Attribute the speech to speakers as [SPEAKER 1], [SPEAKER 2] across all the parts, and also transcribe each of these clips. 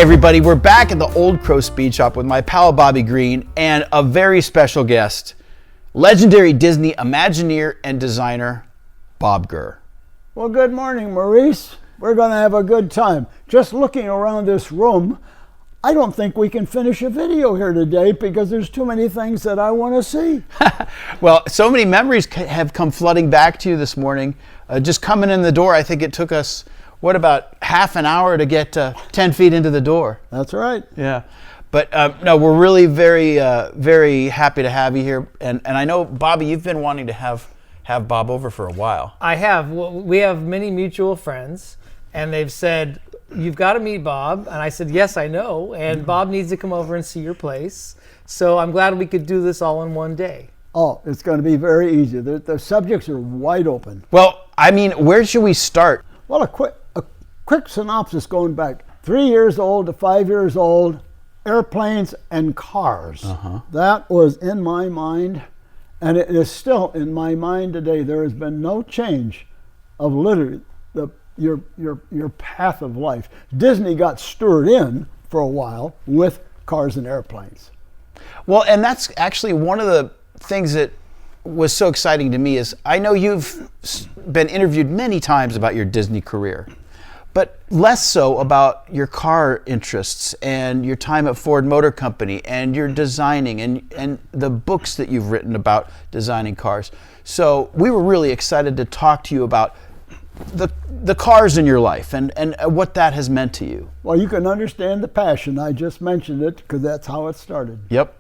[SPEAKER 1] Hey everybody, we're back at the Old Crow Speed Shop with my pal Bobby Green and a very special guest, legendary Disney Imagineer and designer, Bob Gurr.
[SPEAKER 2] Well, good morning, Maurice. We're going to have a good time. Just looking around this room, I don't think we can finish a video here today because there's too many things that I want to see.
[SPEAKER 1] Well, so many memories have come flooding back to you this morning. Just coming in the door, I think it took us, about half an hour to get 10 feet into the door.
[SPEAKER 2] That's right.
[SPEAKER 1] Yeah. But no, we're really very, very happy to have you here. And I know, Bobby, you've been wanting to have Bob over for a while.
[SPEAKER 3] I have. Well, we have many mutual friends, and they've said, you've got to meet Bob. And I said, yes, I know. And Bob needs to come over and see your place. So I'm glad we could do this all in one day.
[SPEAKER 2] Oh, it's going to be very easy. The subjects are wide open.
[SPEAKER 1] Well, I mean, where should we start?
[SPEAKER 2] Well, a quick synopsis going back 3 years old to 5 years old, airplanes and cars. That was in my mind, and it is still in my mind today. There has been no change of literally your path of life. Disney got stirred in for a while with cars and airplanes.
[SPEAKER 1] Well, and that's actually one of the things that was so exciting to me is I know you've been interviewed many times about your Disney career, but less so about your car interests and your time at Ford Motor Company and your designing and the books that you've written about designing cars. So we were really excited to talk to you about the cars in your life and what that has meant to you.
[SPEAKER 2] Well, you can understand the passion. I just mentioned it because that's how it started.
[SPEAKER 1] Yep.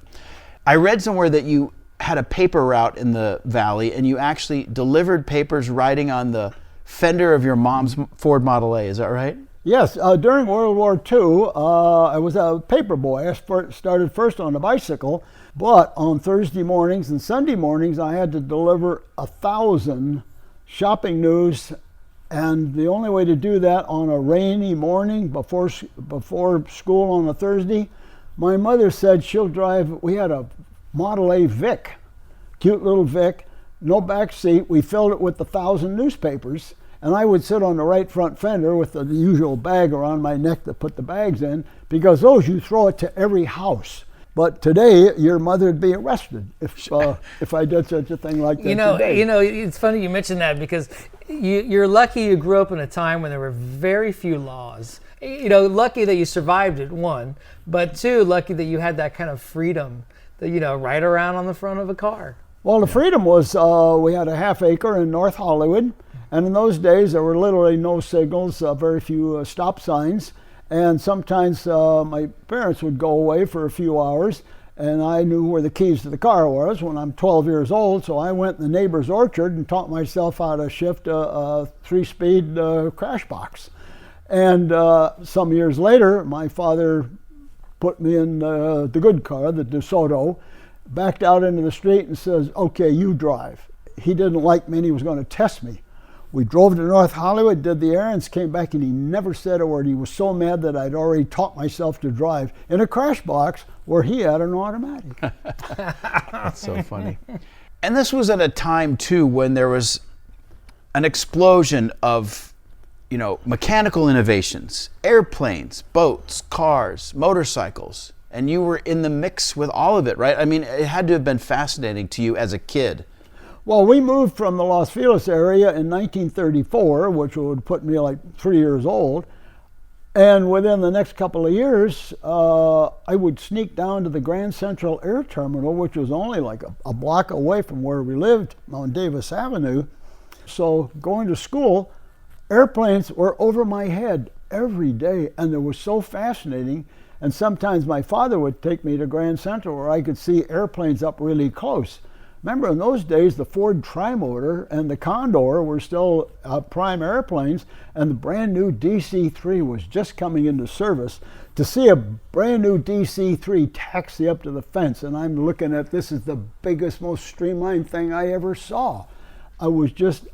[SPEAKER 1] I read somewhere that you had a paper route in the valley and you actually delivered papers riding on the fender of your mom's Ford Model A. Is that right?
[SPEAKER 2] Yes. During World War II, I was a paper boy. I started first on a bicycle, but on Thursday mornings and Sunday mornings, I had to deliver 1,000 shopping news. And the only way to do that on a rainy morning before school on a Thursday, my mother said she'll drive. We had a Model A Vic, cute little Vic, no back seat. We filled it with 1,000 newspapers, and I would sit on the right front fender with the usual bag around my neck to put the bags in, because those you throw it to every house. But today, your mother would be arrested if I did such a thing like that.
[SPEAKER 3] You know, it's funny you mentioned that because you're lucky you grew up in a time when there were very few laws. Lucky that you survived it, one, but two, lucky that you had that kind of freedom that, ride around on the front of a car.
[SPEAKER 2] Well, the freedom was, we had a half acre in North Hollywood, and in those days there were literally no signals, very few stop signs, and sometimes my parents would go away for a few hours, and I knew where the keys to the car was when I'm 12 years old, so I went in the neighbor's orchard and taught myself how to shift a 3-speed crash box. And some years later, my father put me in the good car, the DeSoto, backed out into the street and says, okay, you drive. He didn't like me and he was going to test me. We drove to North Hollywood, did the errands, came back, and he never said a word. He was so mad that I'd already taught myself to drive in a crash box where he had an automatic.
[SPEAKER 1] That's so funny. And this was at a time, too, when there was an explosion of, mechanical innovations, airplanes, boats, cars, motorcycles, and you were in the mix with all of it, right? I mean, it had to have been fascinating to you as a kid.
[SPEAKER 2] Well, we moved from the Los Feliz area in 1934, which would put me like 3 years old. And within the next couple of years, I would sneak down to the Grand Central Air Terminal, which was only like a block away from where we lived on Davis Avenue. So going to school, airplanes were over my head every day, and it was so fascinating. And sometimes my father would take me to Grand Central where I could see airplanes up really close. Remember, in those days, the Ford Trimotor and the Condor were still prime airplanes, and the brand new DC-3 was just coming into service. To see a brand new DC-3 taxi up to the fence, and I'm looking at this is the biggest, most streamlined thing I ever saw. It just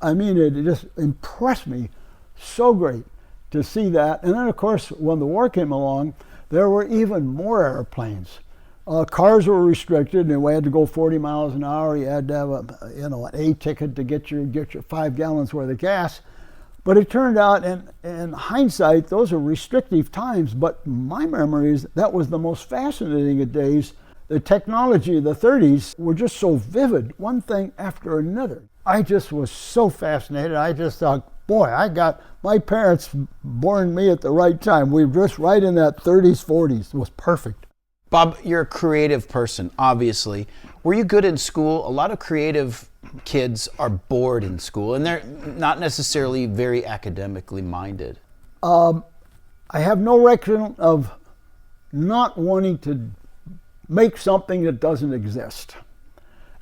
[SPEAKER 2] impressed me so great to see that. And then, of course, when the war came along, there were even more airplanes. Cars were restricted, and we had to go 40 miles an hour. You had to have an A ticket to get your 5 gallons worth of gas. But it turned out, in hindsight, those are restrictive times, but my memory is that was the most fascinating of days. The technology of the 30s were just so vivid, one thing after another. I just was so fascinated. I just thought, boy, my parents born me at the right time. We were just right in that 30s, 40s. It was perfect.
[SPEAKER 1] Bob, you're a creative person, obviously. Were you good in school? A lot of creative kids are bored in school, and they're not necessarily very academically minded.
[SPEAKER 2] I have no record of not wanting to make something that doesn't exist.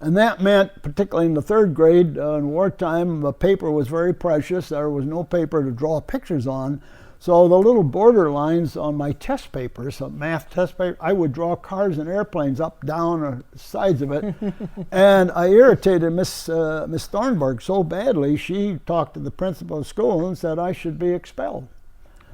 [SPEAKER 2] And that meant, particularly in the third grade, in wartime, the paper was very precious. There was no paper to draw pictures on. So the little border lines on my test papers, math test paper, I would draw cars and airplanes up, down, or sides of it. And I irritated Miss Thornburg so badly, she talked to the principal of school and said I should be expelled.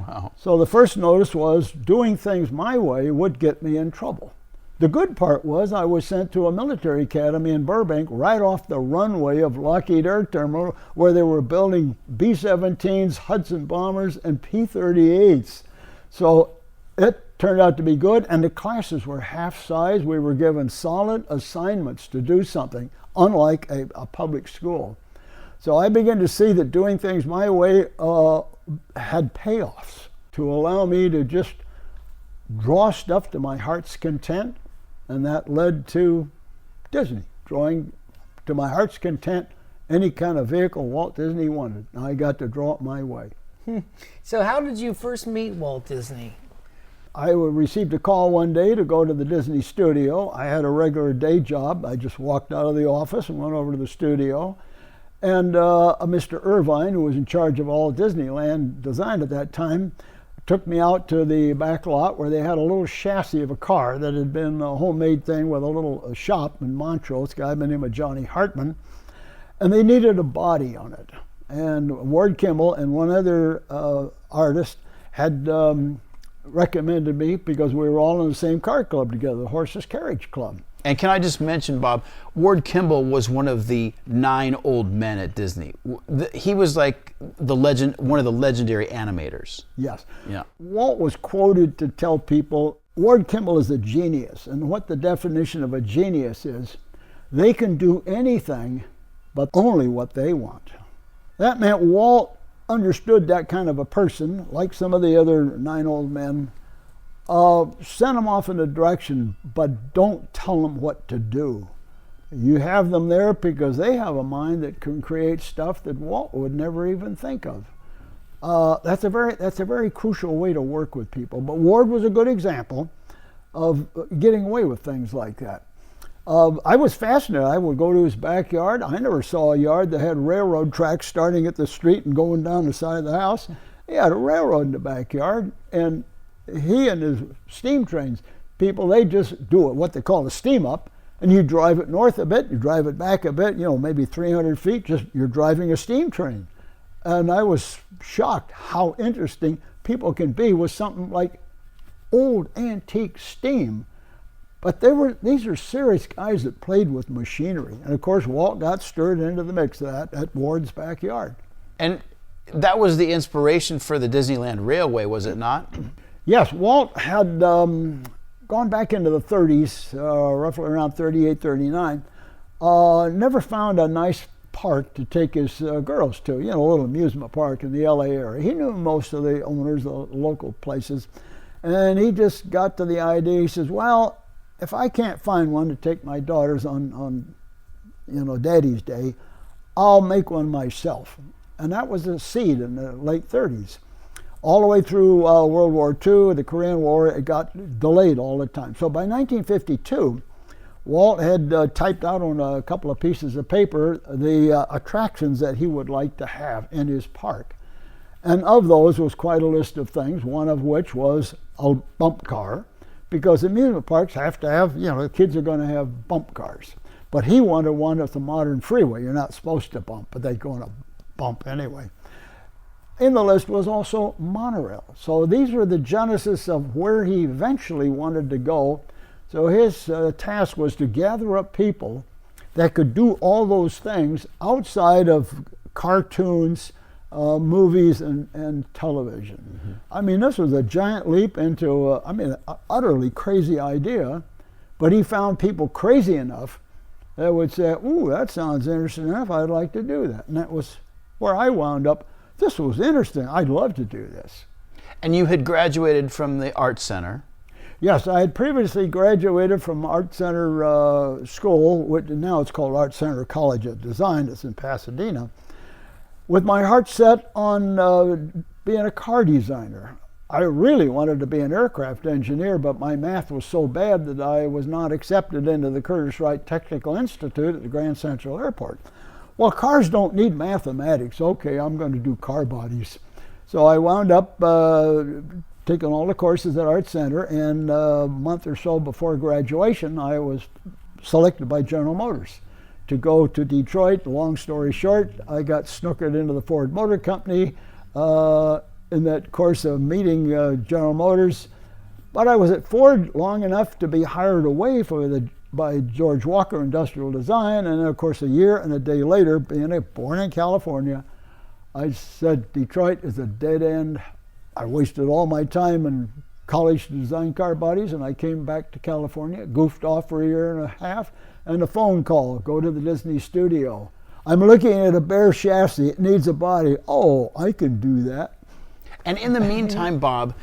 [SPEAKER 1] Wow.
[SPEAKER 2] So the first notice was doing things my way would get me in trouble. The good part was I was sent to a military academy in Burbank right off the runway of Lockheed Air Terminal, where they were building B-17s, Hudson bombers, and P-38s. So it turned out to be good, and the classes were half size. We were given solid assignments to do something, unlike a public school. So I began to see that doing things my way had payoffs to allow me to just draw stuff to my heart's content. And that led to Disney, drawing to my heart's content any kind of vehicle Walt Disney wanted. And I got to draw it my way.
[SPEAKER 3] So how did you first meet Walt Disney?
[SPEAKER 2] I received a call one day to go to the Disney studio. I had a regular day job. I just walked out of the office and went over to the studio. And Mr. Irvine, who was in charge of all Disneyland design at that time, took me out to the back lot where they had a little chassis of a car that had been a homemade thing with a little shop in Montrose, a guy by the name of Johnny Hartman, and they needed a body on it. And Ward Kimball and one other artist had recommended me because we were all in the same car club together, the Horses Carriage Club.
[SPEAKER 1] And can I just mention, Bob, Ward Kimball was one of the 9 old men at Disney. He was like the legend, one of the legendary animators.
[SPEAKER 2] Yes.
[SPEAKER 1] Yeah.
[SPEAKER 2] Walt was quoted to tell people, Ward Kimball is a genius. And what the definition of a genius is, they can do anything, but only what they want. That meant Walt understood that kind of a person, like some of the other 9 old men. Send them off in a direction, but don't tell them what to do. You have them there because they have a mind that can create stuff that Walt would never even think of. That's a very crucial way to work with people. But Ward was a good example of getting away with things like that. I was fascinated. I would go to his backyard. I never saw a yard that had railroad tracks starting at the street and going down the side of the house. He had a railroad in the backyard, and he and his steam trains, people, they just do it, what they call a steam up, and you drive it north a bit, you drive it back a bit, maybe 300 feet, just you're driving a steam train. And I was shocked how interesting people can be with something like old antique steam. But these are serious guys that played with machinery. And of course, Walt got stirred into the mix of that at Ward's backyard.
[SPEAKER 1] And that was the inspiration for the Disneyland Railway, was it not?
[SPEAKER 2] Yes, Walt had gone back into the 30s, roughly around 38, 39, never found a nice park to take his girls to, a little amusement park in the LA area. He knew most of the owners, the local places, and he just got to the idea, he says, well, if I can't find one to take my daughters on Daddy's Day, I'll make one myself. And that was a seed in the late 30s. All the way through World War II, the Korean War, it got delayed all the time. So by 1952, Walt had typed out on a couple of pieces of paper the attractions that he would like to have in his park. And of those was quite a list of things, one of which was a bump car, because amusement parks have to have, the kids are going to have bump cars. But he wanted one with a modern freeway. You're not supposed to bump, but they're going to bump anyway. In the list was also Monorail. So these were the genesis of where he eventually wanted to go. So his task was to gather up people that could do all those things outside of cartoons movies and television. I mean, this was a giant leap into, an utterly crazy idea, but he found people crazy enough that would say, ooh, that sounds interesting enough, I'd like to do that. And that was where I wound up. This was interesting, I'd love to do this.
[SPEAKER 1] And you had graduated from the Art Center.
[SPEAKER 2] Yes, I had previously graduated from Art Center School, which now it's called Art Center College of Design, it's in Pasadena, with my heart set on being a car designer. I really wanted to be an aircraft engineer, but my math was so bad that I was not accepted into the Curtiss Wright Technical Institute at the Grand Central Airport. Well, cars don't need mathematics. Okay, I'm going to do car bodies. So I wound up taking all the courses at Art Center, and a month or so before graduation, I was selected by General Motors to go to Detroit. Long story short, I got snookered into the Ford Motor Company in that course of meeting General Motors. But I was at Ford long enough to be hired away by George Walker Industrial Design, and then of course a year and a day later, being born in California, I said Detroit is a dead end. I wasted all my time in college to design car bodies, and I came back to California, goofed off for a year and a half, and a phone call, go to the Disney studio. I'm looking at a bare chassis, it needs a body. Oh, I can do that.
[SPEAKER 1] And in the meantime, Bob,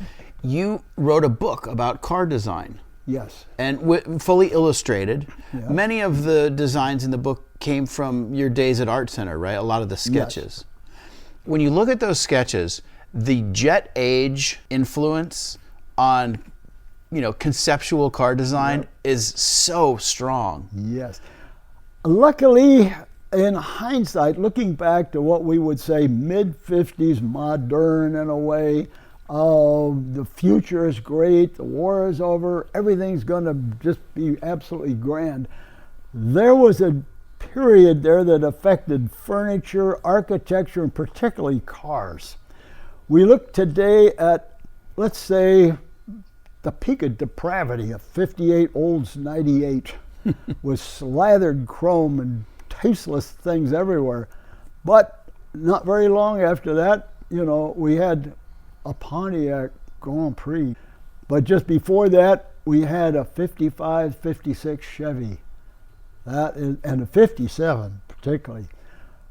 [SPEAKER 1] you wrote a book about car design.
[SPEAKER 2] Yes.
[SPEAKER 1] And fully illustrated.
[SPEAKER 2] Yeah.
[SPEAKER 1] Many of the designs in the book came from your days at Art Center, right? A lot of the sketches. Yes. When you look at those sketches, the jet age influence on, conceptual car design is so strong.
[SPEAKER 2] Yes. Luckily, in hindsight, looking back to what we would say mid-50s modern in a way, the future is great, the war is over, everything's going to just be absolutely grand. There was a period there that affected furniture, architecture, and particularly cars. We look today at, let's say, the peak of depravity of 58 Olds 98 with slathered chrome and tasteless things everywhere. But not very long after that, we had a Pontiac Grand Prix. But just before that, we had a 55, 56 Chevy. And a 57 particularly.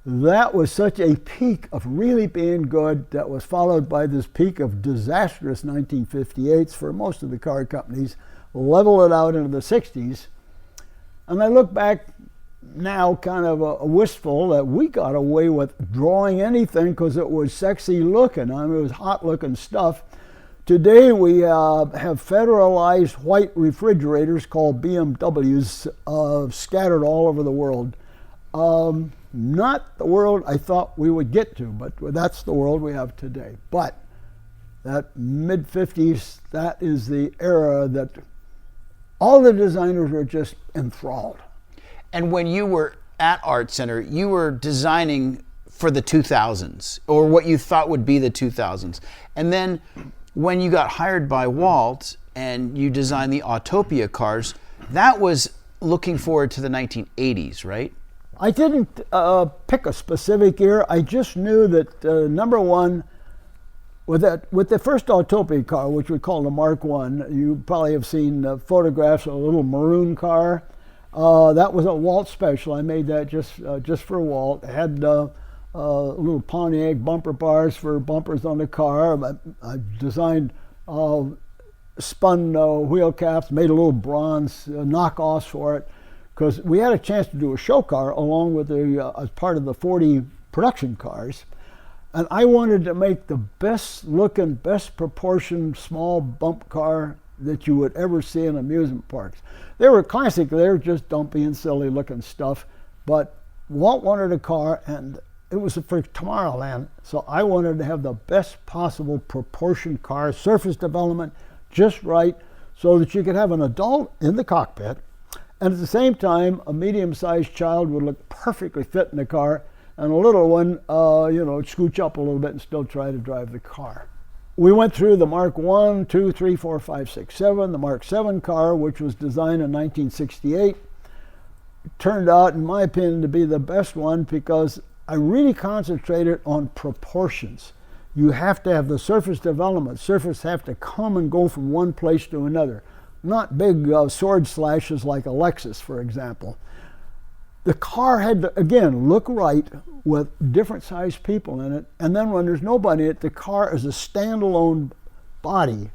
[SPEAKER 2] That was such a peak of really being good that was followed by this peak of disastrous 1958s for most of the car companies, level it out into the 60s. And I look back now kind of a wistful that we got away with drawing anything because it was sexy looking. I mean, it was hot looking stuff. Today we have federalized white refrigerators called BMWs scattered all over the world. Not the world I thought we would get to, but that's the world we have today. But that mid-50s, that is the era that all the designers were just enthralled.
[SPEAKER 1] And when you were at Art Center, you were designing for the 2000s, or what you thought would be the 2000s. And then when you got hired by Walt and you designed the Utopia cars, that was looking forward to the 1980s, right?
[SPEAKER 2] I didn't pick a specific year. I just knew that number one, with the first Utopia car, which we call the Mark I, you probably have seen photographs of a little maroon car. That was a Walt special. I made that just for Walt. It had little Pontiac bumper bars for bumpers on the car. I designed spun wheel caps, made a little bronze knockoffs for it, because we had a chance to do a show car along with as part of the 40 production cars. And I wanted to make the best looking, best proportioned small bump car that you would ever see in amusement parks. They were classic, they were just dumpy and silly looking stuff, but Walt wanted a car and it was for Tomorrowland, so I wanted to have the best possible proportioned car, surface development just right, so that you could have an adult in the cockpit, and at the same time, a medium-sized child would look perfectly fit in the car, and a little one, scooch up a little bit and still try to drive the car. We went through the Mark 1, 2, 3, 4, 5, 6, 7, the Mark 7 car, which was designed in 1968. It turned out, in my opinion, to be the best one because I really concentrated on proportions. You have to have the surface development. Surface have to come and go from one place to another. Not big sword slashes like a Lexus, for example. The car had to, again, look right with different sized people in it. And then when there's nobody in it, the car as a standalone body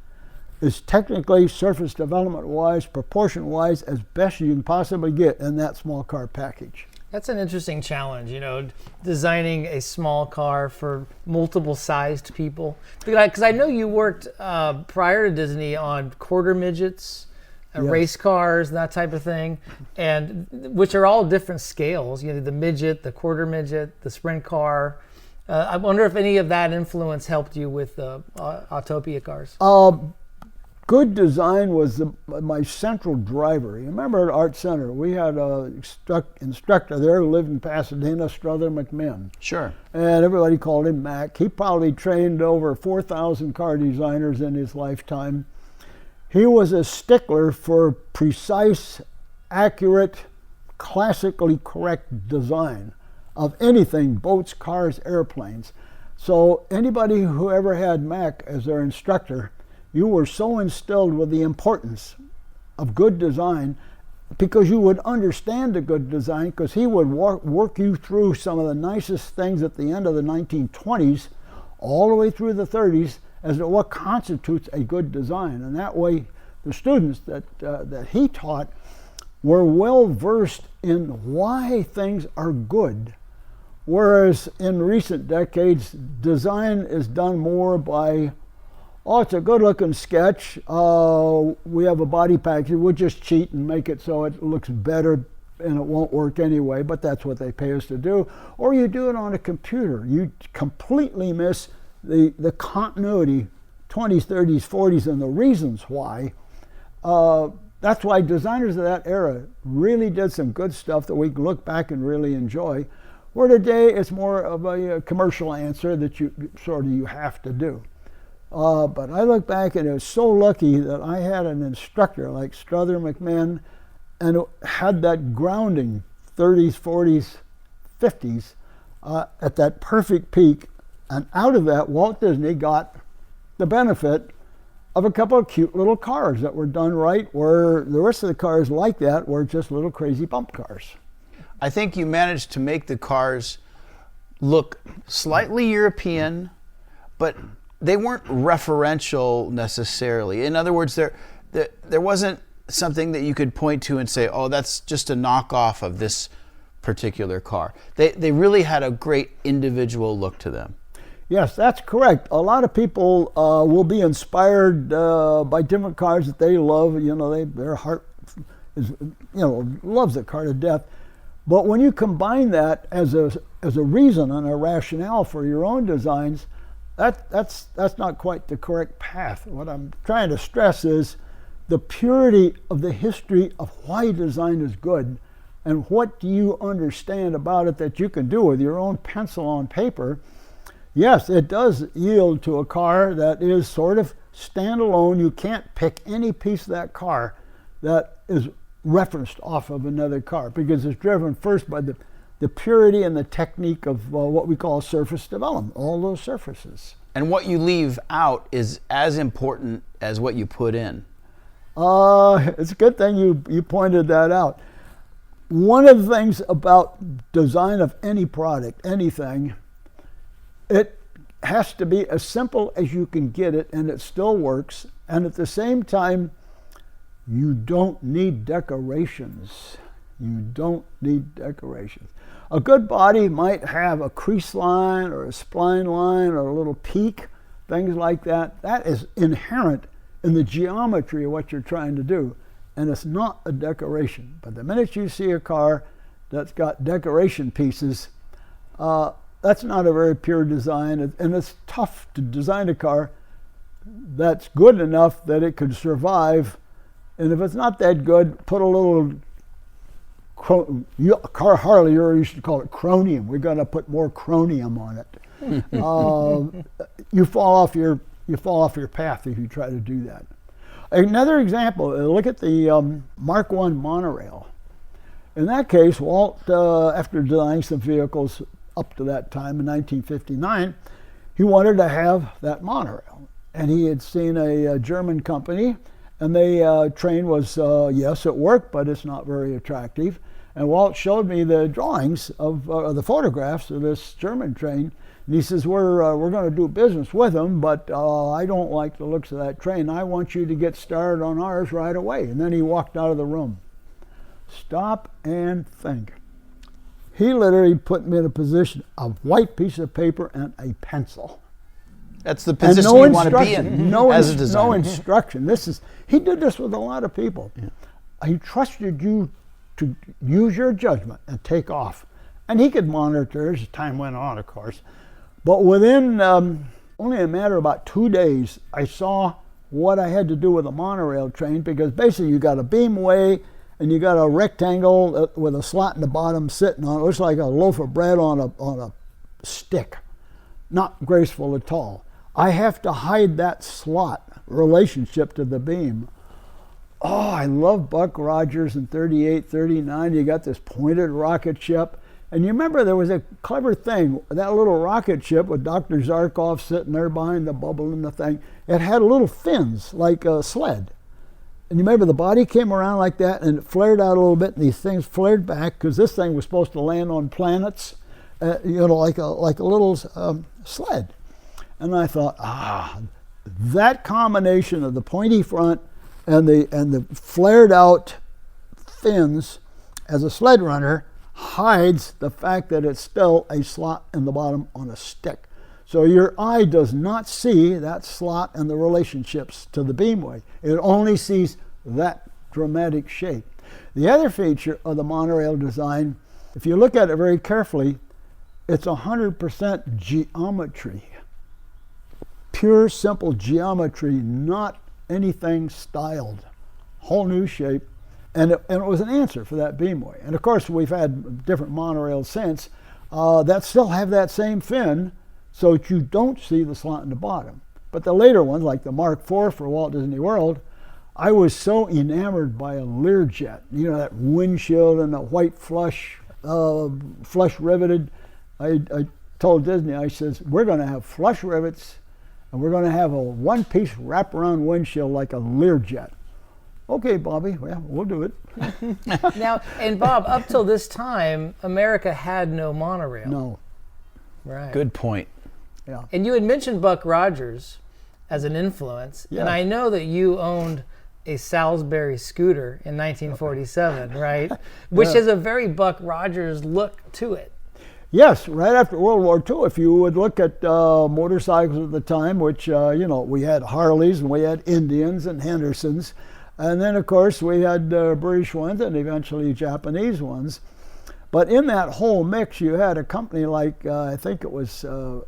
[SPEAKER 2] is technically, surface development wise, proportion wise, as best you can possibly get in that small car package.
[SPEAKER 3] That's an interesting challenge, you know, designing a small car for multiple sized people. Because I know you worked prior to Disney on quarter midgets,
[SPEAKER 2] Yes.
[SPEAKER 3] race cars, and that type of thing, and which are all different scales. You know, the midget, the quarter midget, the sprint car. I wonder if any of that influence helped you with Utopia Cars.
[SPEAKER 2] Good design was my central driver. You remember at Art Center, we had an instructor there who lived in Pasadena, Strother McMinn.
[SPEAKER 1] Sure.
[SPEAKER 2] And everybody called him Mac. He probably trained over 4,000 car designers in his lifetime. He was a stickler for precise, accurate, classically correct design of anything, boats, cars, airplanes. So anybody who ever had Mac as their instructor, you were so instilled with the importance of good design because you would understand the good design because he would work you through some of the nicest things at the end of the 1920s all the way through the 30s as to what constitutes a good design. And that way the students that he taught were well versed in why things are good. Whereas in recent decades, design is done more by, oh, it's a good-looking sketch. We have a body package. We'll just cheat and make it so it looks better, and it won't work anyway, but that's what they pay us to do. Or you do it on a computer. You completely miss the continuity, 20s, 30s, 40s, and the reasons why. That's why designers of that era really did some good stuff that we can look back and really enjoy. Where today it's more of a commercial answer that you have to do. But I look back and I was so lucky that I had an instructor like Strother McMinn and had that grounding 30s, 40s, 50s at that perfect peak. And out of that, Walt Disney got the benefit of a couple of cute little cars that were done right, where the rest of the cars like that were just little crazy bump cars.
[SPEAKER 1] I think you managed to make the cars look slightly European, but they weren't referential necessarily. In other words, there wasn't something that you could point to and say, oh, that's just a knockoff of this particular car. They really had a great individual look to them.
[SPEAKER 2] Yes, that's correct. A lot of people will be inspired by different cars that they love. You know, their heart is, loves the car to death. But when you combine that as a reason and a rationale for your own designs, that's not quite the correct path. What I'm trying to stress is the purity of the history of why design is good and what do you understand about it that you can do with your own pencil on paper. Yes, it does yield to a car that is sort of standalone. You can't pick any piece of that car that is referenced off of another car because it's driven first by the purity and the technique of what we call surface development, all those surfaces.
[SPEAKER 1] And what you leave out is as important as what you put in.
[SPEAKER 2] It's a good thing you pointed that out. One of the things about design of any product, anything, it has to be as simple as you can get it and it still works. And at the same time, you don't need decorations. You don't need decorations. A good body might have a crease line or a spline line or a little peak, things like that. That is inherent in the geometry of what you're trying to do. And it's not a decoration. But the minute you see a car that's got decoration pieces, that's not a very pure design. And it's tough to design a car that's good enough that it could survive. And if it's not that good, put a little car Harley used to call it chromium. We're going to put more chromium on it. You fall off your path if you try to do that. Another example, look at the Mark I monorail. In that case, Walt, after designing some vehicles, up to that time in 1959, he wanted to have that monorail. And he had seen a German company, and the train was, yes, it worked, but it's not very attractive. And Walt showed me the drawings of the photographs of this German train. And he says, we're going to do business with them, but I don't like the looks of that train. I want you to get started on ours right away. And then he walked out of the room. Stop and think. He literally put me in a position, a white piece of paper and a pencil.
[SPEAKER 1] That's the position
[SPEAKER 2] no
[SPEAKER 1] you want to be in as a designer.
[SPEAKER 2] No instruction. He did this with a lot of people. Yeah. He trusted you to use your judgment and take off. And he could monitor as time went on, of course. But within only a matter of about 2 days, I saw what I had to do with a monorail train, because basically you got a beamway and you got a rectangle with a slot in the bottom sitting on it. It looks like a loaf of bread on a stick. Not graceful at all. I have to hide that slot relationship to the beam. Oh, I love Buck Rogers in 38, 39. You got this pointed rocket ship. And you remember there was a clever thing, that little rocket ship with Dr. Zarkov sitting there behind the bubble and the thing. It had little fins like a sled. And you remember the body came around like that and it flared out a little bit, and these things flared back because this thing was supposed to land on planets, like a little sled. And I thought, that combination of the pointy front and the flared out fins as a sled runner hides the fact that it's still a slot in the bottom on a stick. So your eye does not see that slot and the relationships to the beamway. It only sees that dramatic shape. The other feature of the monorail design, if you look at it very carefully, it's 100% geometry. Pure, simple geometry, not anything styled. Whole new shape. And it was an answer for that beamway. And of course, we've had different monorails since that still have that same fin, so that you don't see the slot in the bottom. But the later ones, like the Mark IV for Walt Disney World, I was so enamored by a Learjet. You know, that windshield and the white flush riveted. I told Disney, I says, we're going to have flush rivets, and we're going to have a one-piece wraparound windshield like a Learjet. Okay, Bobby, well, we'll do it.
[SPEAKER 3] Now, and Bob, up till this time, America had no monorail.
[SPEAKER 2] No.
[SPEAKER 3] Right.
[SPEAKER 1] Good point.
[SPEAKER 2] Yeah.
[SPEAKER 3] And you had mentioned Buck Rogers as an influence,
[SPEAKER 2] Yeah.
[SPEAKER 3] and I know that you owned a Salisbury scooter in 1947, right? Which has a very Buck Rogers look to it.
[SPEAKER 2] Yes, right after World War II, if you would look at motorcycles at the time, which, we had Harleys and we had Indians and Hendersons. And then, of course, we had British ones and eventually Japanese ones. But in that whole mix, you had a company like, I think it was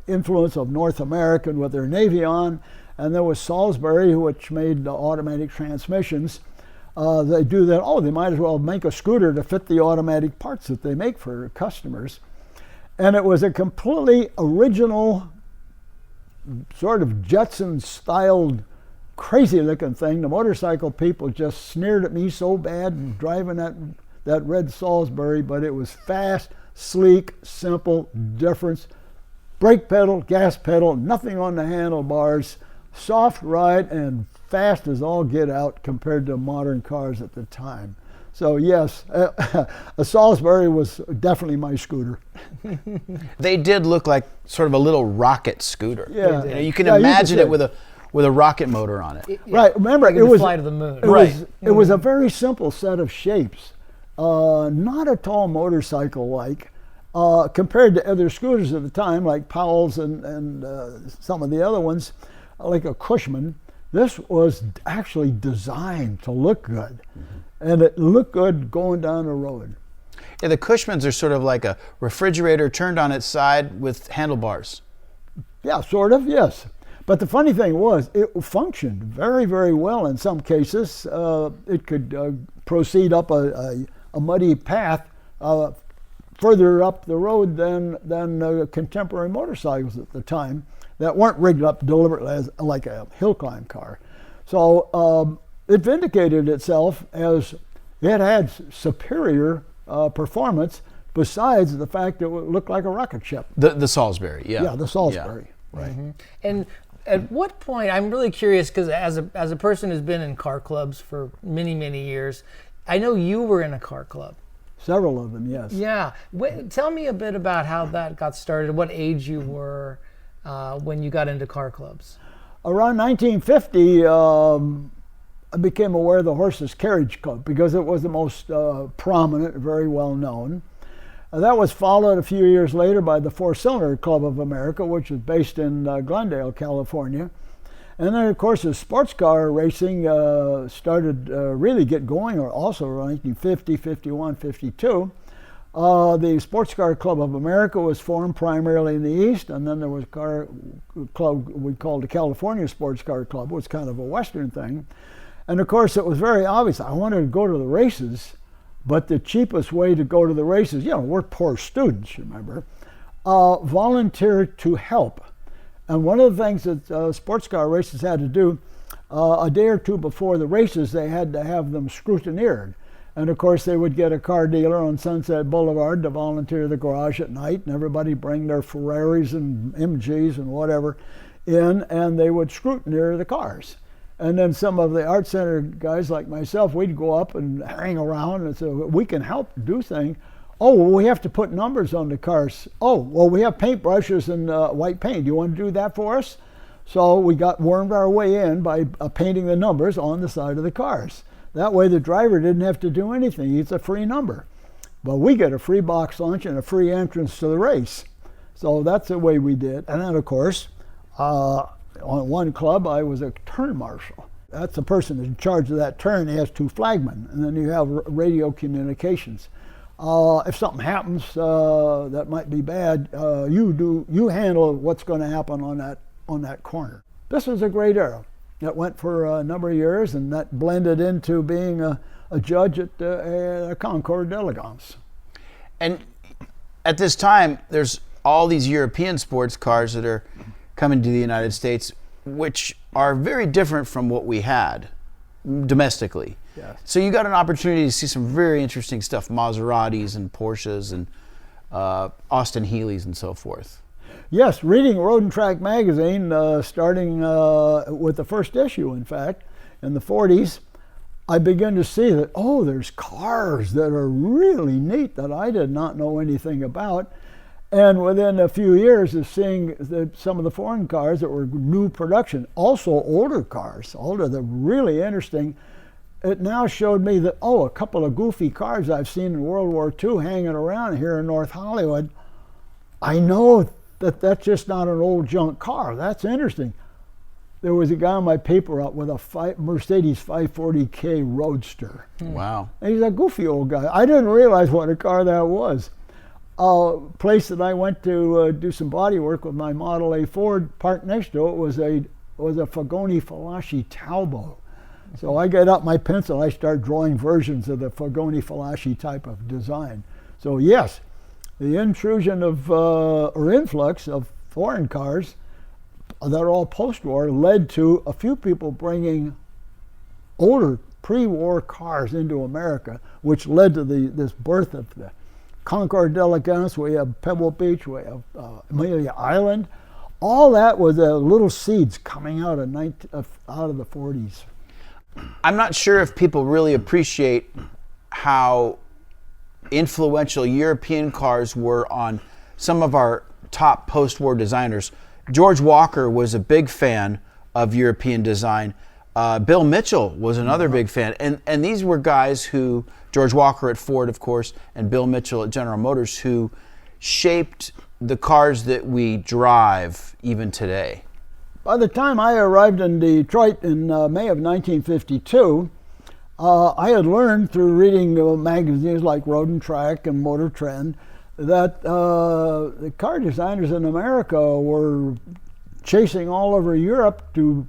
[SPEAKER 2] Influence of North American with their Navion, and there was Salisbury, which made automatic transmissions. They do that, they might as well make a scooter to fit the automatic parts that they make for customers. And it was a completely original, sort of Jetson-styled, crazy-looking thing. The motorcycle people just sneered at me so bad driving that red Salisbury, but it was fast, sleek, simple, difference. Brake pedal, gas pedal, nothing on the handlebars, soft ride, and fast as all get out compared to modern cars at the time. So yes, a Salisbury was definitely my scooter.
[SPEAKER 1] They did look like sort of a little rocket scooter.
[SPEAKER 2] Yeah.
[SPEAKER 1] You can imagine it with a rocket motor on it.
[SPEAKER 2] Right. Remember,
[SPEAKER 3] it was fly to the moon.
[SPEAKER 2] It was a very simple set of shapes. Not at all motorcycle-like compared to other scooters at the time, like Powell's and some of the other ones, like a Cushman. This was actually designed to look good, and it looked good going down the road.
[SPEAKER 1] Yeah, the Cushmans are sort of like a refrigerator turned on its side with handlebars.
[SPEAKER 2] Yeah, sort of, yes. But the funny thing was, it functioned very, very well in some cases. It could proceed up a muddy path further up the road than contemporary motorcycles at the time that weren't rigged up deliberately as like a hill climb car. So it vindicated itself as it had superior performance besides the fact that it looked like a rocket ship.
[SPEAKER 1] The Salisbury, yeah.
[SPEAKER 2] Yeah, the Salisbury.
[SPEAKER 1] Yeah. Right.
[SPEAKER 3] And at what point, I'm really curious, because as a person who's been in car clubs for many, many years, I know you were in a car club.
[SPEAKER 2] Several of them, yes.
[SPEAKER 3] Yeah. Tell me a bit about how that got started, what age you were when you got into car clubs.
[SPEAKER 2] Around 1950, I became aware of the Horses Carriage Club because it was the most prominent, very well known. That was followed a few years later by the Four Cylinder Club of America, which is based in Glendale, California. And then, of course, as sports car racing started really get going, or also around 1950, 51, 52, the Sports Car Club of America was formed primarily in the East, and then there was a car club we called the California Sports Car Club, which was kind of a Western thing. And of course, it was very obvious I wanted to go to the races, but the cheapest way to go to the races, we're poor students, remember, volunteer to help. And one of the things that sports car races had to do, a day or two before the races, they had to have them scrutineered. And of course, they would get a car dealer on Sunset Boulevard to volunteer the garage at night, and everybody bring their Ferraris and MGs and whatever in, and they would scrutineer the cars. And then some of the art center guys like myself, we'd go up and hang around and say, we can help do things. Oh, well, we have to put numbers on the cars. Oh, well, we have paintbrushes and white paint. Do you want to do that for us? So we wormed our way in by painting the numbers on the side of the cars. That way the driver didn't have to do anything. It's a free number. But we get a free box lunch and a free entrance to the race. So that's the way we did. And then, of course, on one club, I was a turn marshal. That's the person in charge of that turn. He has two flagmen, and then you have radio communications. If something happens that might be bad, you handle what's going to happen on that corner. This was a great era. It went for a number of years, and that blended into being a judge at a Concours d'Elegance.
[SPEAKER 1] And at this time, there's all these European sports cars that are coming to the United States, which are very different from what we had domestically.
[SPEAKER 2] Yes.
[SPEAKER 1] So you got an opportunity to see some very interesting stuff, Maseratis and Porsches and Austin Healey's and so forth.
[SPEAKER 2] Yes, reading Road and Track magazine, starting with the first issue, in fact, in the 40s, I began to see that, there's cars that are really neat that I did not know anything about. And within a few years of seeing some of the foreign cars that were new production, also older cars, they're really interesting, it now showed me that, a couple of goofy cars I've seen in World War II hanging around here in North Hollywood, I know that that's just not an old junk car. That's interesting. There was a guy on my paper route with a Mercedes 540K Roadster.
[SPEAKER 1] Wow.
[SPEAKER 2] And he's a goofy old guy. I didn't realize what a car that was. A place that I went to do some body work with my Model A Ford, parked next to it was a Fagoni Falaschi Talbot. So I get out my pencil, I start drawing versions of the Fagoni Falaschi type of design. So yes, the intrusion of or influx of foreign cars that are all post-war led to a few people bringing older pre-war cars into America, which led to this birth of the Concours d'Elegance. We have Pebble Beach, we have Amelia Island. All that was little seeds coming out of the 40s.
[SPEAKER 1] I'm not sure if people really appreciate how influential European cars were on some of our top post-war designers. George Walker was a big fan of European design. Bill Mitchell was another big fan. And these were guys who, George Walker at Ford, of course, and Bill Mitchell at General Motors, who shaped the cars that we drive even today.
[SPEAKER 2] By the time I arrived in Detroit in May of 1952, I had learned through reading magazines like Road and Track and Motor Trend that the car designers in America were chasing all over Europe to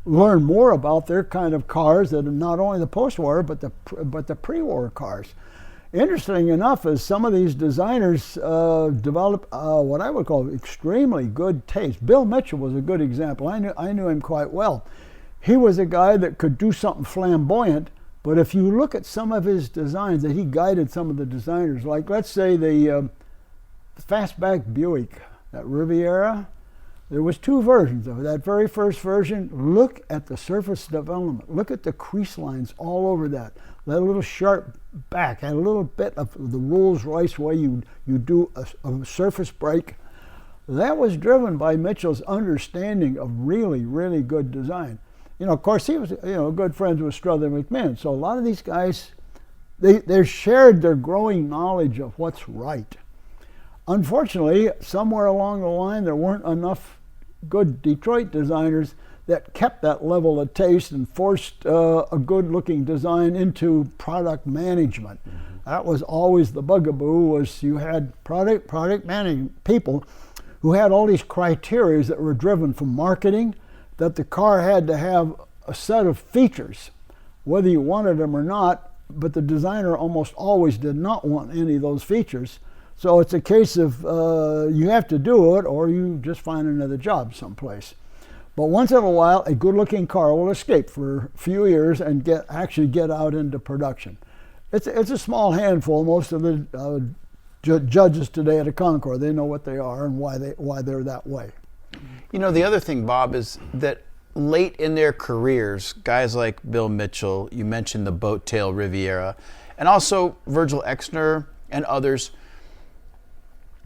[SPEAKER 2] learn more about their kind of cars, that are not only the post-war but the pre-war cars. Interesting enough, is some of these designers developed what I would call extremely good taste. Bill Mitchell was a good example. I knew him quite well. He was a guy that could do something flamboyant, But if you look at some of his designs that he guided some of the designers, like let's say the fastback Buick, that Riviera, there was two versions of it. That very first version, look at the surface development. Look at the crease lines all over that. That little sharp back had a little bit of the Rolls-Royce way you do a surface brake. That was driven by Mitchell's understanding of really, really good design. You know, of course, he was, good friends with Strother McMahon. So a lot of these guys, they shared their growing knowledge of what's right. Unfortunately, somewhere along the line, there weren't enough good Detroit designers that kept that level of taste and forced a good-looking design into product management. Mm-hmm. That was always the bugaboo, was you had product management people who had all these criteria that were driven from marketing, that the car had to have a set of features, whether you wanted them or not, but the designer almost always did not want any of those features. So it's a case of you have to do it or you just find another job someplace. But once in a while, a good-looking car will escape for a few years and actually get out into production. It's a small handful. Most of the judges today at a Concours, they know what they are and why they're that way.
[SPEAKER 1] You know, the other thing, Bob, is that late in their careers, guys like Bill Mitchell, you mentioned the boat tail Riviera, and also Virgil Exner and others,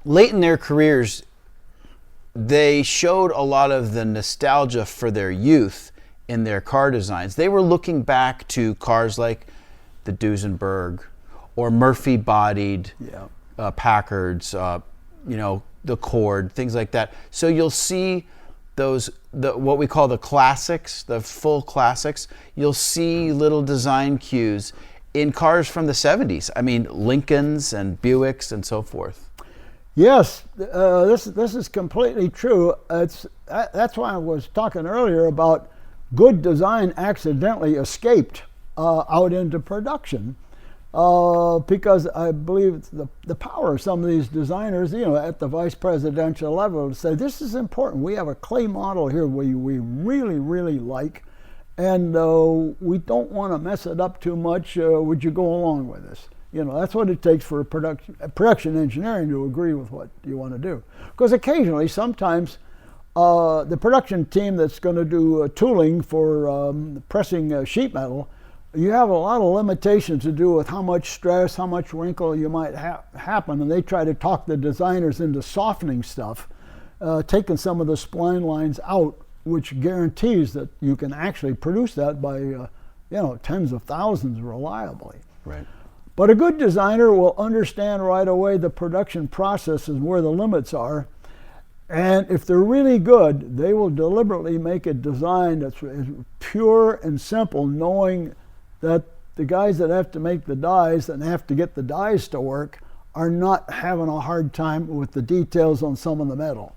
[SPEAKER 1] late in their careers, they showed a lot of the nostalgia for their youth in their car designs. They were looking back to cars like the Duesenberg or Murphy-bodied Packards, the Cord, things like that. So you'll see what we call the classics, the full classics. You'll see little design cues in cars from the 70s. I mean, Lincolns and Buicks and so forth.
[SPEAKER 2] Yes, this is completely true. That's why I was talking earlier about good design accidentally escaped out into production because I believe the power of some of these designers, at the vice presidential level, to say this is important. We have a clay model here we really, really like, and we don't want to mess it up too much. Would you go along with this? That's what it takes for production engineering to agree with what you want to do. Because occasionally, sometimes, the production team that's going to do tooling for pressing sheet metal, you have a lot of limitations to do with how much stress, how much wrinkle you might happen, and they try to talk the designers into softening stuff, taking some of the spline lines out, which guarantees that you can actually produce that by tens of thousands reliably.
[SPEAKER 1] Right.
[SPEAKER 2] But a good designer will understand right away the production process and where the limits are. And if they're really good, they will deliberately make a design that's pure and simple, knowing that the guys that have to make the dies and have to get the dies to work are not having a hard time with the details on some of the metal.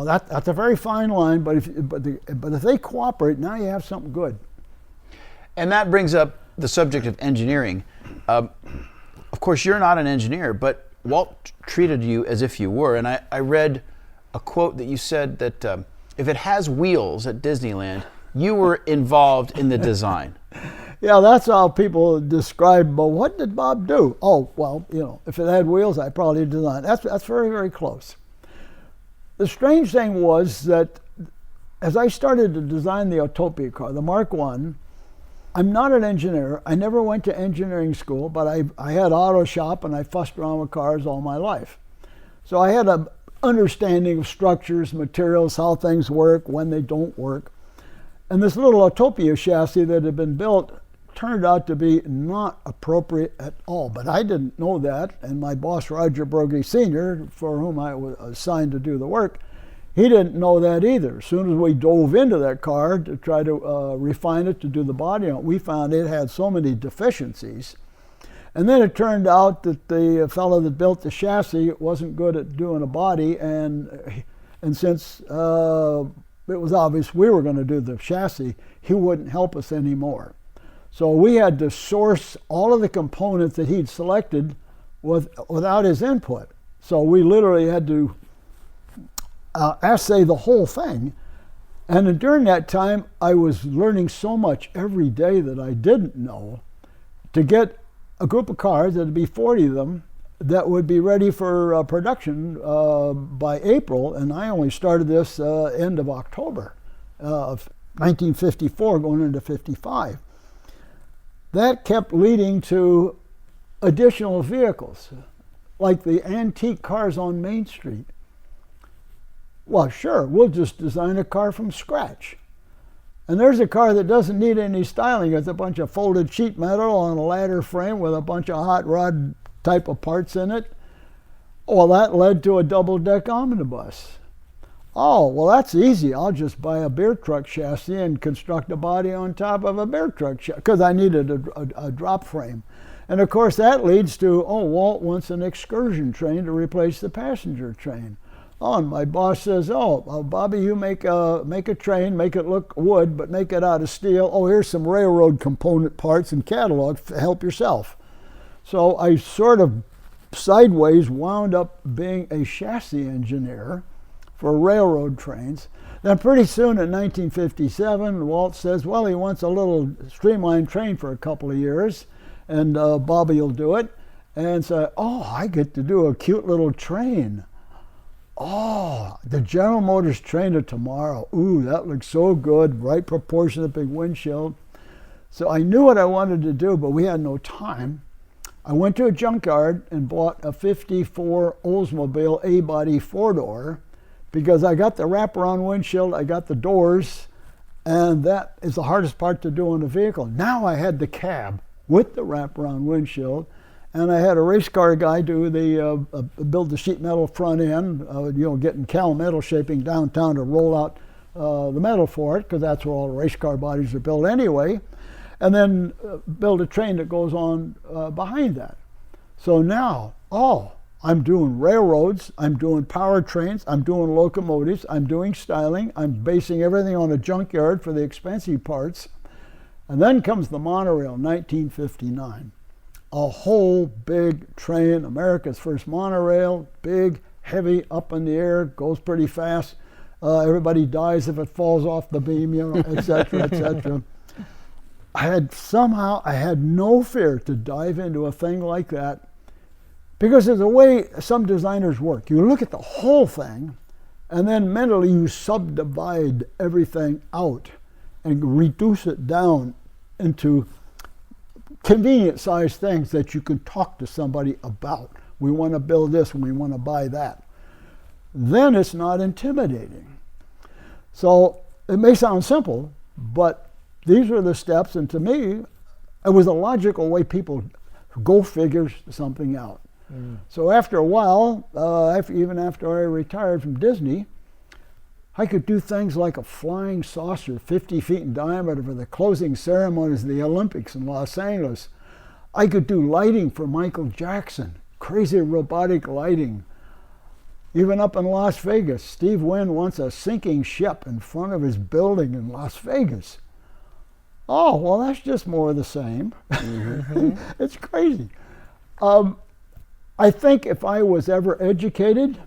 [SPEAKER 2] That's a very fine line, but if they cooperate, now you have something good.
[SPEAKER 1] And that brings up the subject of engineering. Of course, you're not an engineer, but Walt treated you as if you were. And I read a quote that you said that if it has wheels at Disneyland, you were involved in the design.
[SPEAKER 2] Yeah, that's how people describe, but what did Bob do? Oh, well, if it had wheels, I probably designed. That's very, very close. The strange thing was that as I started to design the Utopia car, the Mark I, I'm not an engineer. I never went to engineering school, but I had auto shop and I fussed around with cars all my life. So I had an understanding of structures, materials, how things work, when they don't work. And this little Utopia chassis that had been built turned out to be not appropriate at all. But I didn't know that, and my boss, Roger Broggie Sr., for whom I was assigned to do the work, he didn't know that either. As soon as we dove into that car to try to refine it, to do the body on it, we found it had so many deficiencies. And then it turned out that the fellow that built the chassis wasn't good at doing a body, and since it was obvious we were going to do the chassis, he wouldn't help us anymore. So we had to source all of the components that he'd selected without his input. So we literally had to assay the whole thing. And during that time, I was learning so much every day that I didn't know to get a group of cars, there'd be 40 of them, that would be ready for production by April, and I only started this end of October of 1954 going into 55. That kept leading to additional vehicles, like the antique cars on Main Street. Well, sure, we'll just design a car from scratch. And there's a car that doesn't need any styling. It's a bunch of folded sheet metal on a ladder frame with a bunch of hot rod type of parts in it. Well, that led to a double-deck omnibus. Oh, well, that's easy. I'll just buy a beer truck chassis and construct a body on top of a beer truck chassis, because I needed a drop frame. And of course, that leads to, oh, Walt wants an excursion train to replace the passenger train. Oh, and my boss says, oh, Bobby, you make a train, make it look wood, but make it out of steel. Oh, here's some railroad component parts and catalog, help yourself. So I sort of sideways wound up being a chassis engineer for railroad trains. Then pretty soon in 1957, Walt says, well, he wants a little streamlined train for a couple of years, and Bobby will do it. And so, oh, I get to do a cute little train. Oh, the General Motors train of tomorrow. Ooh, that looks so good, right proportion, the big windshield. So I knew what I wanted to do, but we had no time. I went to a junkyard and bought a 54 Oldsmobile A-body four-door, because I got the wraparound windshield, I got the doors, and that is the hardest part to do in a vehicle. Now I had the cab with the wraparound windshield, and I had a race car guy do build the sheet metal front end, getting Cal metal shaping downtown to roll out the metal for it, because that's where all the race car bodies are built anyway, and then build a train that goes on behind that. So now, I'm doing railroads, I'm doing powertrains, I'm doing locomotives, I'm doing styling, I'm basing everything on a junkyard for the expensive parts. And then comes the monorail, 1959. A whole big train, America's first monorail, big, heavy, up in the air, goes pretty fast. Everybody dies if it falls off the beam, et cetera, et cetera. I had no fear to dive into a thing like that, because there's a way some designers work. You look at the whole thing, and then mentally you subdivide everything out and reduce it down into convenient sized things that you can talk to somebody about. We want to build this and we want to buy that. Then it's not intimidating. So it may sound simple, but these are the steps, and to me, it was a logical way people go figure something out. So after a while, even after I retired from Disney, I could do things like a flying saucer 50 feet in diameter for the closing ceremonies of the Olympics in Los Angeles. I could do lighting for Michael Jackson, crazy robotic lighting. Even up in Las Vegas, Steve Wynn wants a sinking ship in front of his building in Las Vegas. Oh, well, that's just more of the same. It's crazy. I think if I was ever educated,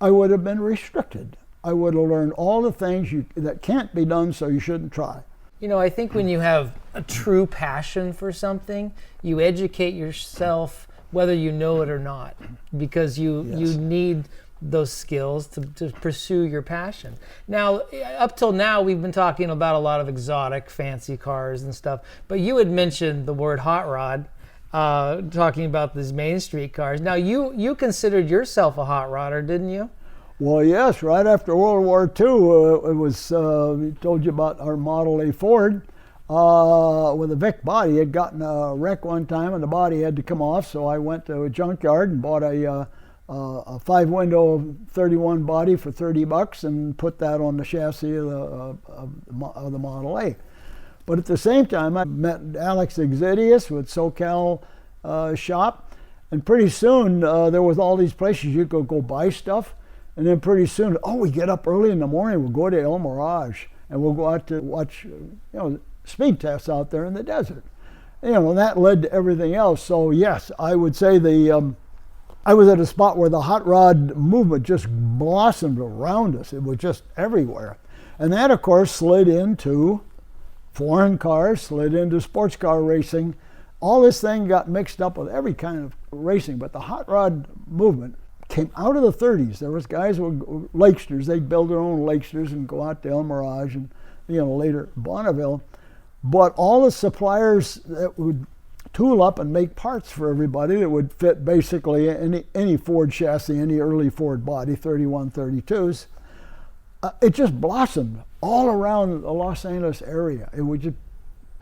[SPEAKER 2] I would have been restricted. I would have learned all the things that can't be done, so you shouldn't try.
[SPEAKER 3] I think when you have a true passion for something, you educate yourself whether you know it or not, because you need those skills to pursue your passion. Now, up till now, we've been talking about a lot of exotic, fancy cars and stuff, but you had mentioned the word hot rod, talking about these Main Street cars. Now, you considered yourself a hot rodder, didn't you?
[SPEAKER 2] Well, yes. Right after World War II, it was, told you about our Model A Ford with a Vic body. It had gotten a wreck one time and the body had to come off, so I went to a junkyard and bought a 5-window 31 body for $30 and put that on the chassis of the Model A. But at the same time, I met Alex Exidius with SoCal shop, and pretty soon there was all these places you could go buy stuff. And then pretty soon, we get up early in the morning, we'll go to El Mirage, and we'll go out to watch, speed tests out there in the desert. And that led to everything else. So yes, I would say I was at a spot where the hot rod movement just blossomed around us. It was just everywhere. And that, of course, slid into foreign cars, slid into sports car racing, all this thing got mixed up with every kind of racing. But the hot rod movement came out of the 30s. There was guys who were Lakesters. They'd build their own Lakesters and go out to El Mirage and, later Bonneville. But all the suppliers that would tool up and make parts for everybody that would fit basically any Ford chassis, any early Ford body, 31, 32s, it just blossomed all around the Los Angeles area. It would just.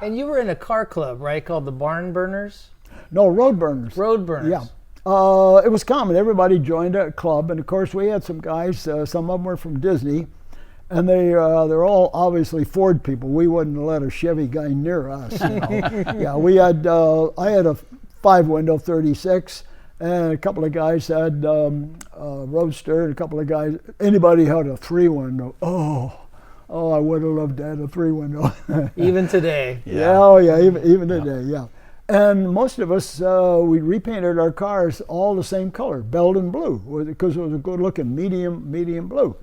[SPEAKER 3] And you were in a car club, right, called the Barn Burners?
[SPEAKER 2] No, Road Burners.
[SPEAKER 3] Road Burners.
[SPEAKER 2] Yeah. It was common. Everybody joined a club, and of course we had some guys. Some of them were from Disney, and they're all obviously Ford people. We wouldn't let a Chevy guy near us. Yeah, we had. I had a 5-window 36, and a couple of guys had Roadster, and a couple of guys. Anybody had a 3-window. Oh, I would have loved to have a 3-window.
[SPEAKER 3] Even today.
[SPEAKER 2] Yeah, even today, yeah. And most of us, we repainted our cars all the same color, Belden blue, because it was a good-looking medium blue.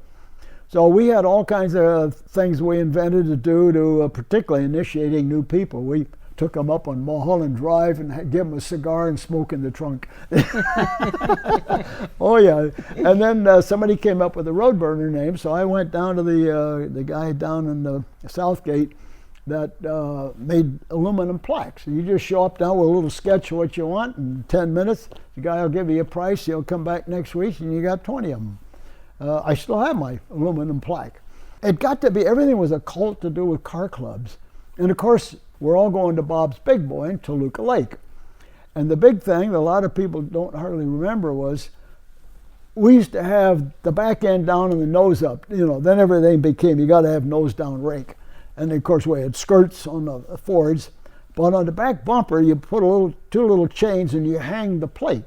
[SPEAKER 2] So we had all kinds of things we invented to do to particularly initiating new people. We took them up on Mulholland Drive and give them a cigar and smoke in the trunk. Oh yeah, and then somebody came up with a Road Burner name, so I went down to the guy down in the Southgate that made aluminum plaques. You just show up down with a little sketch of what you want in 10 minutes. The guy will give you a price. He'll come back next week and you got 20 of them. I still have my aluminum plaque. It got to be, everything was a cult to do with car clubs. And of course, we're all going to Bob's Big Boy in Toluca Lake. And the big thing that a lot of people don't hardly remember was we used to have the back end down and the nose up. Then everything became, you got to have nose down rake. And then of course we had skirts on the Fords. But on the back bumper, you put two little chains and you hang the plate.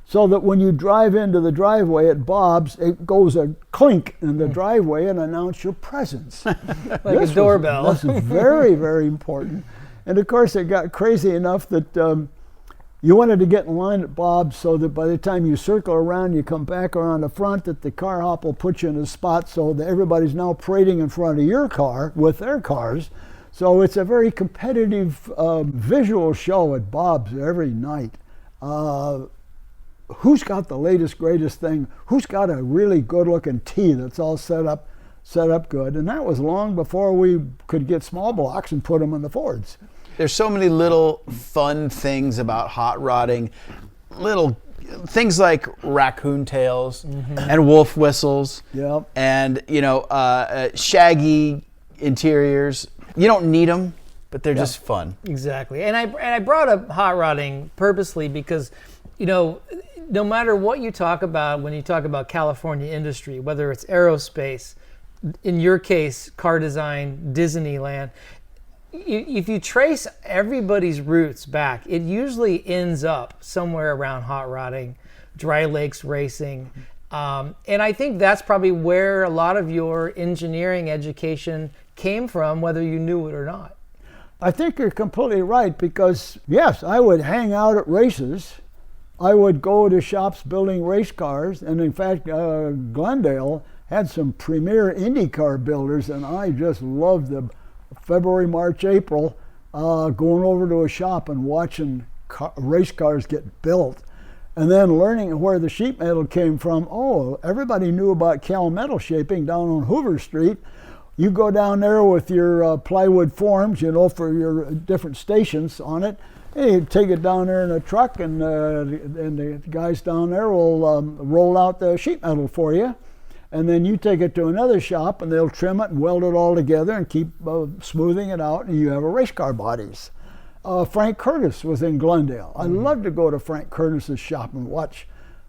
[SPEAKER 2] So that when you drive into the driveway at Bob's, it goes a clink in the driveway and announce your presence.
[SPEAKER 3] Like a doorbell.
[SPEAKER 2] This is very, very important. And of course, it got crazy enough that you wanted to get in line at Bob's so that by the time you circle around, you come back around the front, that the car hop will put you in a spot so that everybody's now parading in front of your car with their cars. So it's a very competitive visual show at Bob's every night. Who's got the latest, greatest thing? Who's got a really good-looking T that's all set up good? And that was long before we could get small blocks and put them in the Fords.
[SPEAKER 1] There's so many little fun things about hot rodding, little things like raccoon tails and wolf whistles, and shaggy interiors. You don't need them, but they're just fun.
[SPEAKER 3] Exactly. And I brought up hot rodding purposely because, no matter what you talk about when you talk about California industry, whether it's aerospace, in your case, car design, Disneyland, if you trace everybody's roots back, it usually ends up somewhere around hot rodding, dry lakes racing. And I think that's probably where a lot of your engineering education came from, whether you knew it or not.
[SPEAKER 2] I think you're completely right because, yes, I would hang out at races. I would go to shops building race cars, and in fact, Glendale had some premier IndyCar builders, and I just loved them. February, March, April, going over to a shop and watching race cars get built, and then learning where the sheet metal came from. Oh, everybody knew about Cal Metal Shaping down on Hoover Street. You go down there with your plywood forms, for your different stations on it. Hey, you take it down there in a truck, and the guys down there will roll out the sheet metal for you. And then you take it to another shop, and they'll trim it and weld it all together and keep smoothing it out, and you have a race car bodies. Frank Curtis was in Glendale. I love to go to Frank Curtis's shop and watch.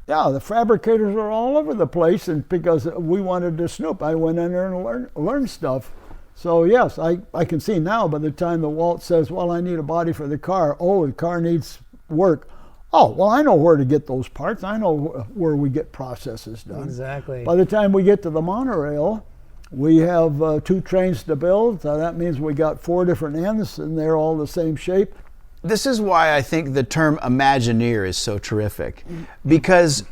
[SPEAKER 2] Yeah, the fabricators were all over the place, and because we wanted to snoop, I went in there and learned stuff. So yes, I can see now by the time the Walt says, well, I need a body for the car. Oh, the car needs work. Oh, well, I know where to get those parts. I know where we get processes done.
[SPEAKER 3] Exactly.
[SPEAKER 2] By the time we get to the monorail, we have 2 trains to build. So that means we got 4 different ends, and they're all the same shape.
[SPEAKER 1] This is why I think the term Imagineer is so terrific, because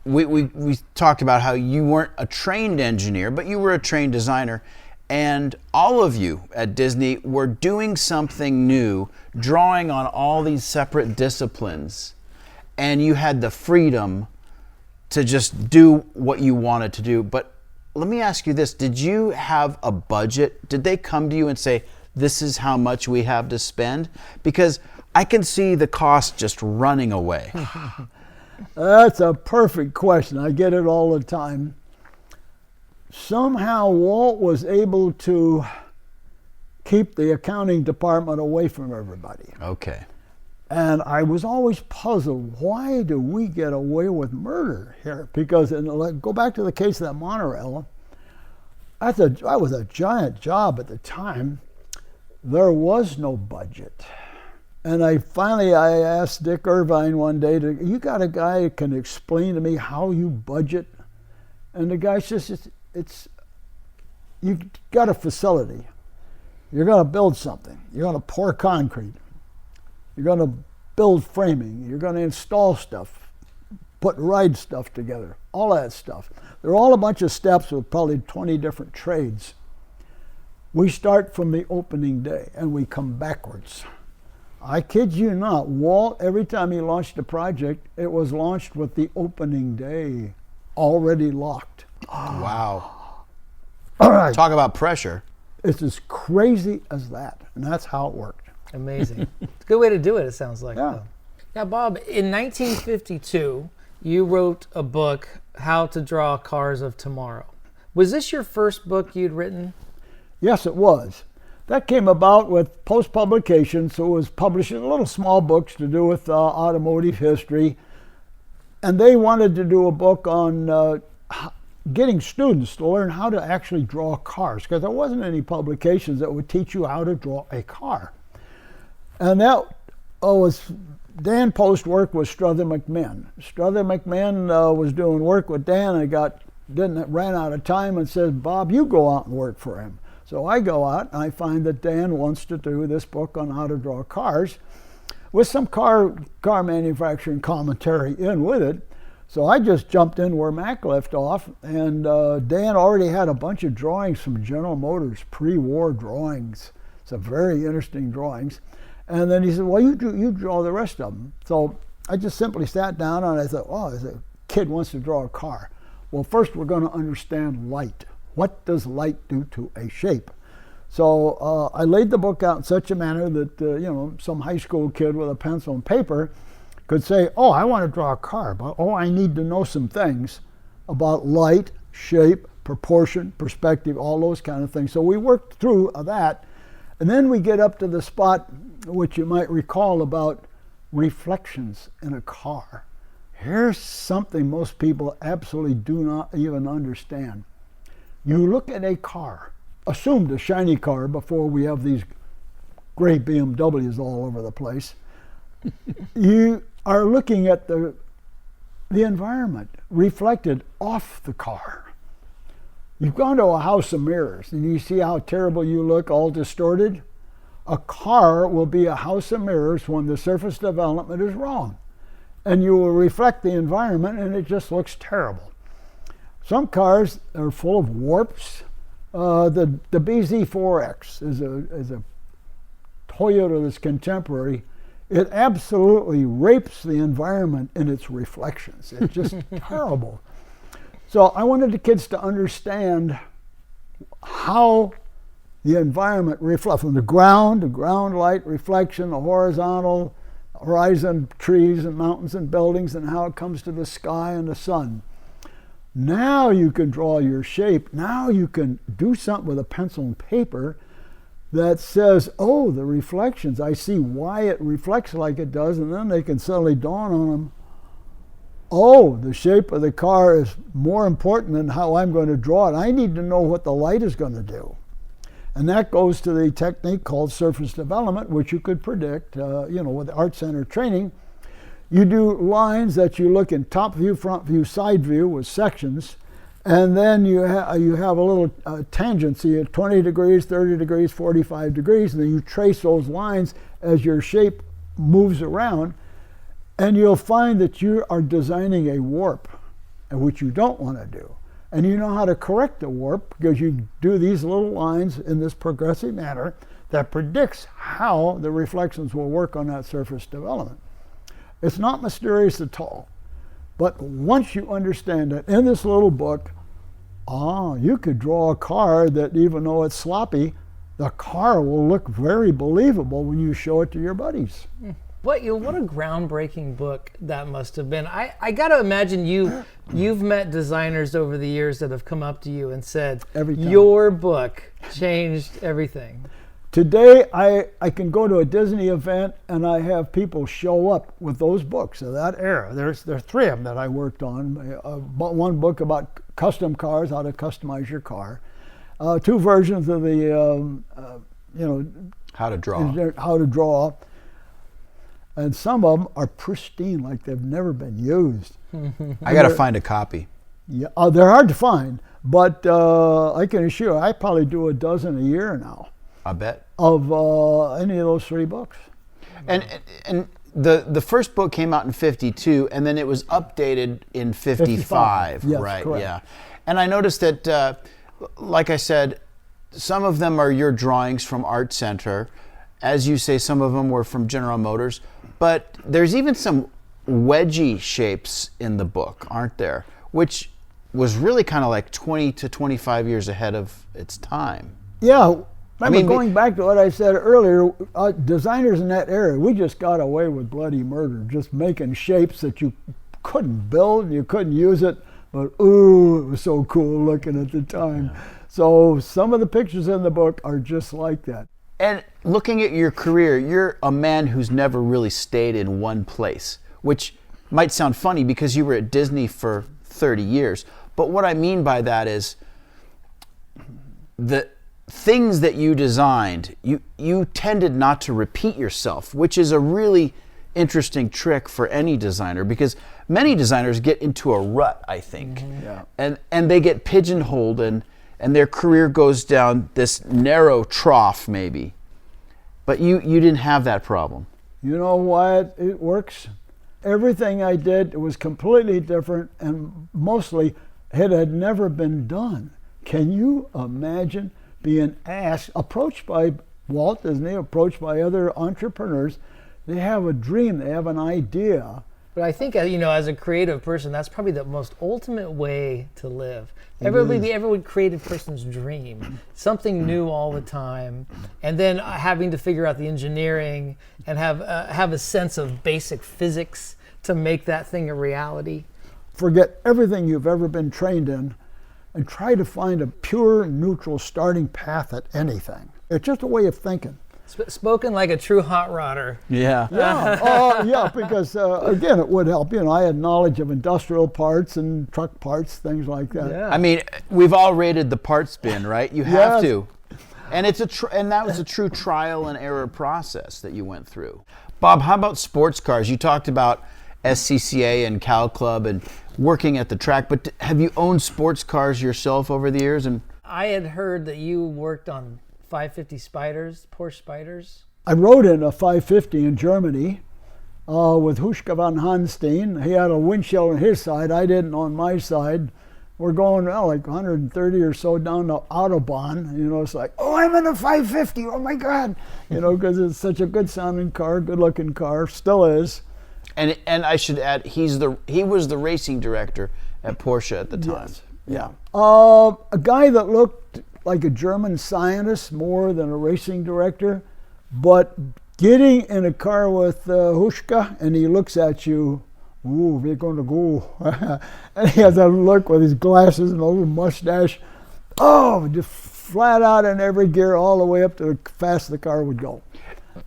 [SPEAKER 1] we talked about how you weren't a trained engineer, but you were a trained designer. And all of you at Disney were doing something new, drawing on all these separate disciplines. And you had the freedom to just do what you wanted to do. But let me ask you this. Did you have a budget? Did they come to you and say, this is how much we have to spend? Because I can see the cost just running away.
[SPEAKER 2] That's a perfect question. I get it all the time. Somehow Walt was able to keep the accounting department away from everybody.
[SPEAKER 1] Okay.
[SPEAKER 2] And I was always puzzled, why do we get away with murder here? Because, go back to the case of that monorail, that was a giant job at the time. There was no budget. And I asked Dick Irvine one day, you got a guy who can explain to me how you budget? And the guy says, you got a facility. You're going to build something. You're going to pour concrete. You're going to build framing. You're going to install stuff, put ride stuff together, all that stuff. They're all a bunch of steps with probably 20 different trades. We start from the opening day and we come backwards. I kid you not, Walt, every time he launched a project, it was launched with the opening day already locked.
[SPEAKER 1] Wow.
[SPEAKER 2] All right.
[SPEAKER 1] Talk about pressure.
[SPEAKER 2] It's as crazy as that, and that's how it worked.
[SPEAKER 3] Amazing. It's a good way to do it, it sounds like.
[SPEAKER 2] Yeah.
[SPEAKER 3] Though. Now, Bob, in 1952, you wrote a book, How to Draw Cars of Tomorrow. Was this your first book you'd written?
[SPEAKER 2] Yes, it was. That came about with post-publication, so it was publishing little small books to do with automotive history. And they wanted to do a book on getting students to learn how to actually draw cars, because there wasn't any publications that would teach you how to draw a car. And that was, Dan Post worked with Strother McMahon. Strother McMahon was doing work with Dan and ran out of time and said, Bob, you go out and work for him. So I go out and I find that Dan wants to do this book on how to draw cars with some car manufacturing commentary in with it. So I just jumped in where Mac left off, and Dan already had a bunch of drawings from General Motors, pre-war drawings. Some very interesting drawings. And then he said, well, you draw the rest of them. So I just simply sat down and I thought, oh, a kid wants to draw a car. Well, first we're going to understand light. What does light do to a shape? So I laid the book out in such a manner that some high school kid with a pencil and paper could say, oh, I want to draw a car, but I need to know some things about light, shape, proportion, perspective, all those kind of things. So we worked through that, and then we get up to the spot which you might recall about reflections in a car. Here's something most people absolutely do not even understand. You look at a car, assumed a shiny car before we have these gray BMWs all over the place. You are looking at the environment reflected off the car. You've gone to a house of mirrors and you see how terrible you look, all distorted. A car will be a house of mirrors when the surface development is wrong. And you will reflect the environment and it just looks terrible. Some cars are full of warps. The BZ4X is a Toyota that's contemporary. It absolutely rapes the environment in its reflections. It's just terrible. So I wanted the kids to understand how the environment reflects from the ground light reflection, the horizontal, horizon, trees and mountains and buildings, and how it comes to the sky and the sun. Now you can draw your shape. Now you can do something with a pencil and paper that says, oh, the reflections, I see why it reflects like it does, and then they can suddenly dawn on them, oh, the shape of the car is more important than how I'm going to draw it. I need to know what the light is going to do. And that goes to the technique called surface development, which you could predict, with Art Center training. You do lines that you look in top view, front view, side view with sections, and then you have a little tangency at 20 degrees, 30 degrees, 45 degrees, and then you trace those lines as your shape moves around, and you'll find that you are designing a warp, which you don't want to do. and you know how to correct the warp because you do these little lines in this progressive manner that predicts how the reflections will work on that surface development. It's not mysterious at all. But once you understand it, in this little book, you could draw a car that even though it's sloppy, the car will look very believable when you show it to your buddies.
[SPEAKER 3] What a groundbreaking book that must have been. I got to imagine you've met designers over the years that have come up to you and said, your book changed everything.
[SPEAKER 2] Today, I can go to a Disney event and I have people show up with those books of that era. There's 3 of them that I worked on. One book about custom cars, how to customize your car. 2 versions of the,
[SPEAKER 1] how to draw.
[SPEAKER 2] How to draw. And some of them are pristine, like they've never been used.
[SPEAKER 1] I got to find a copy.
[SPEAKER 2] Yeah, they're hard to find, but I can assure you, I probably do a dozen a year now.
[SPEAKER 1] I bet.
[SPEAKER 2] Of any of those 3 books.
[SPEAKER 1] And the first book came out in 52, and then it was updated in 55.
[SPEAKER 2] Yes,
[SPEAKER 1] right?
[SPEAKER 2] correct.
[SPEAKER 1] Yeah. And I noticed that, like I said, some of them are your drawings from Art Center. As you say, some of them were from General Motors. But there's even some wedgie shapes in the book, aren't there? Which was really kind of like 20 to 25 years ahead of its time.
[SPEAKER 2] Yeah. Going back to what I said earlier, designers in that era, we just got away with bloody murder, just making shapes that you couldn't build, you couldn't use it, but ooh, it was so cool looking at the time. Yeah. So some of the pictures in the book are just like that.
[SPEAKER 1] And looking at your career, you're a man who's never really stayed in one place, which might sound funny because you were at Disney for 30 years. But what I mean by that is the things that you designed, you tended not to repeat yourself, which is a really interesting trick for any designer because many designers get into a rut, I think.
[SPEAKER 2] Mm-hmm.
[SPEAKER 1] Yeah. And they get pigeonholed and their career goes down this narrow trough maybe. But you didn't have that problem.
[SPEAKER 2] You know why it works? Everything I did was completely different and mostly it had never been done. Can you imagine being approached by Walt Disney, approached by other entrepreneurs? They have a dream, they have an idea.
[SPEAKER 3] But I think, as a creative person, that's probably the most ultimate way to live. Every creative person's dream, something new all the time, and then having to figure out the engineering and have a sense of basic physics to make that thing a reality.
[SPEAKER 2] Forget everything you've ever been trained in and try to find a pure, neutral starting path at anything. It's just a way of thinking.
[SPEAKER 3] Spoken like a true hot rodder.
[SPEAKER 1] Yeah.
[SPEAKER 2] Yeah, because again, it would help. I had knowledge of industrial parts and truck parts, things like that.
[SPEAKER 3] Yeah.
[SPEAKER 1] I mean, we've all rated the parts bin, right? You have to. And and that was a true trial and error process that you went through. Bob, how about sports cars? You talked about SCCA and Cal Club and working at the track, but have you owned sports cars yourself over the years? And
[SPEAKER 3] I had heard that you worked on 550 Spiders, Porsche Spiders.
[SPEAKER 2] I rode in a 550 in Germany with Huschke von Hanstein. He had a windshield on his side, I didn't on my side. We're going like 130 or so down the Autobahn. It's like, oh, I'm in a 550, oh my God. Because it's such a good sounding car, good looking car, still is.
[SPEAKER 1] And I should add, he was the racing director at Porsche at the time.
[SPEAKER 2] Yes. Yeah. A guy that looked like a German scientist more than a racing director, but getting in a car with Huschke and he looks at you, ooh, we're going to go. And he has that look with his glasses and a little mustache. Oh, just flat out in every gear all the way up to how fast the car would go.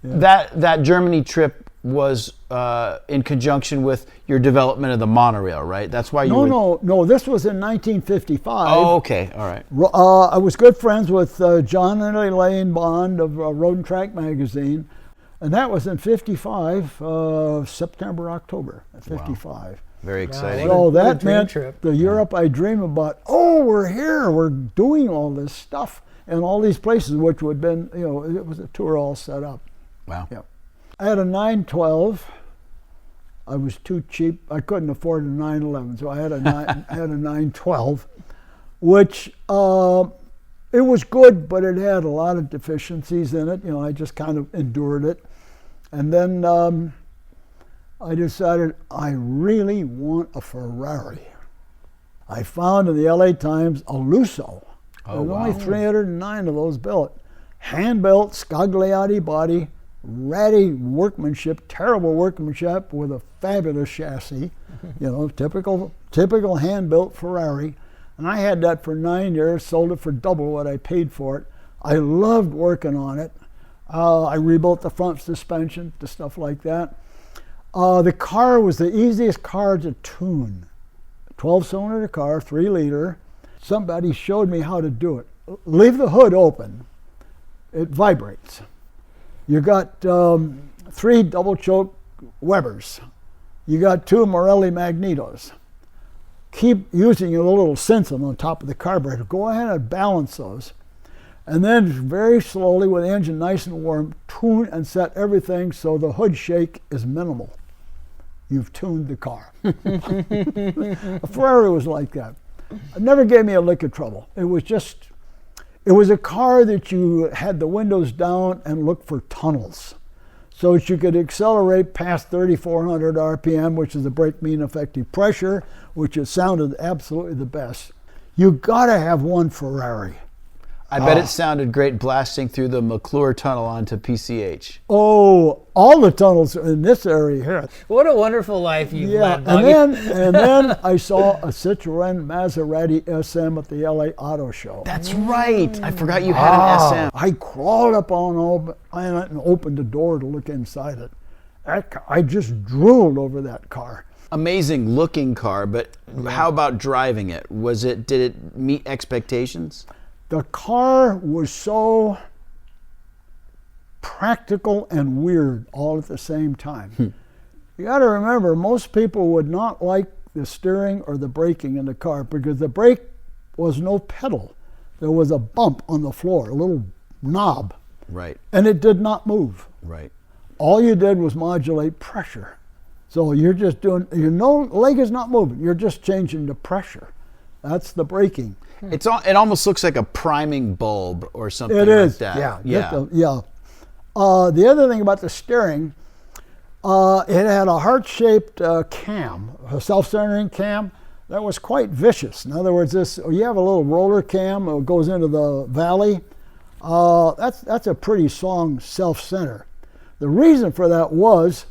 [SPEAKER 1] Yeah. That Germany trip was in conjunction with your development of the monorail, right? That's why you
[SPEAKER 2] No, this was in 1955.
[SPEAKER 1] Oh, okay, all right.
[SPEAKER 2] I was good friends with John and Elaine Bond of Road and Track magazine, and that was in 55, September, October, 55.
[SPEAKER 1] Wow. Very exciting.
[SPEAKER 2] So that meant the Europe I dream about, we're here, we're doing all this stuff, and all these places, which would have been, it was a tour all set up.
[SPEAKER 1] Wow.
[SPEAKER 2] Yeah. I had a 912. I was too cheap. I couldn't afford a 911, so I had a 912. which it was good, but it had a lot of deficiencies in it. I just kind of endured it. And then I decided I really want a Ferrari. I found in the LA Times a Lusso.
[SPEAKER 1] Oh,
[SPEAKER 2] There's
[SPEAKER 1] wow.
[SPEAKER 2] only 309 of those built. Hand-built, Scagliotti body, ratty workmanship, terrible workmanship with a fabulous chassis. Typical hand-built Ferrari. And I had that for 9 years, sold it for double what I paid for it. I loved working on it. I rebuilt the front suspension, the stuff like that. The car was the easiest car to tune. 12-cylinder car, 3-liter. Somebody showed me how to do it. Leave the hood open. It vibrates. You got 3 double-choke Webers. You got 2 Morelli magnetos. Keep using a little sensor on top of the carburetor. Go ahead and balance those. And then very slowly, with the engine nice and warm, tune and set everything so the hood shake is minimal. You've tuned the car. A Ferrari was like that. It never gave me a lick of trouble. It was a car that you had the windows down and looked for tunnels, so that you could accelerate past 3,400 RPM, which is the brake mean effective pressure, which it sounded absolutely the best. You gotta have one Ferrari.
[SPEAKER 1] I bet it sounded great blasting through the McClure tunnel onto PCH.
[SPEAKER 2] Oh, all the tunnels in this area here.
[SPEAKER 3] What a wonderful life you've led, Buggy.
[SPEAKER 2] And then I saw a Citroen Maserati SM at the LA Auto Show.
[SPEAKER 1] That's right. I forgot you had an SM.
[SPEAKER 2] I crawled up on it and opened the door to look inside it. I just drooled over that car.
[SPEAKER 1] Amazing looking car, but how about driving it? Did it meet expectations?
[SPEAKER 2] The car was so practical and weird all at the same time. You got to remember, most people would not like the steering or the braking in the car because the brake was no pedal. There was a bump on the floor, a little knob.
[SPEAKER 1] Right.
[SPEAKER 2] And it did not move.
[SPEAKER 1] Right.
[SPEAKER 2] All you did was modulate pressure. So you're just doing, leg is not moving. You're just changing the pressure. That's the braking.
[SPEAKER 1] It almost looks like a priming bulb or something
[SPEAKER 2] It is,
[SPEAKER 1] like that.
[SPEAKER 2] yeah. The other thing about the steering, it had a heart-shaped cam, a self-centering cam that was quite vicious. In other words, you have a little roller cam that goes into the valley. That's a pretty strong self-center. The reason for that was